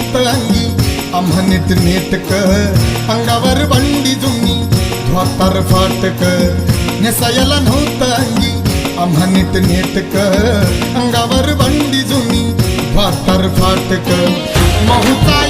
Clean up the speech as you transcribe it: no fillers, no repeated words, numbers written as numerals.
नव्हतं अंगी आम्हा नीट नेटक अंगावर बंडी जुनी धोतर फाटक नेसायला नव्हतं अंगी आम्हा नीट नेटक अंगावर बंडी जुनी धोतर फाटक महूचा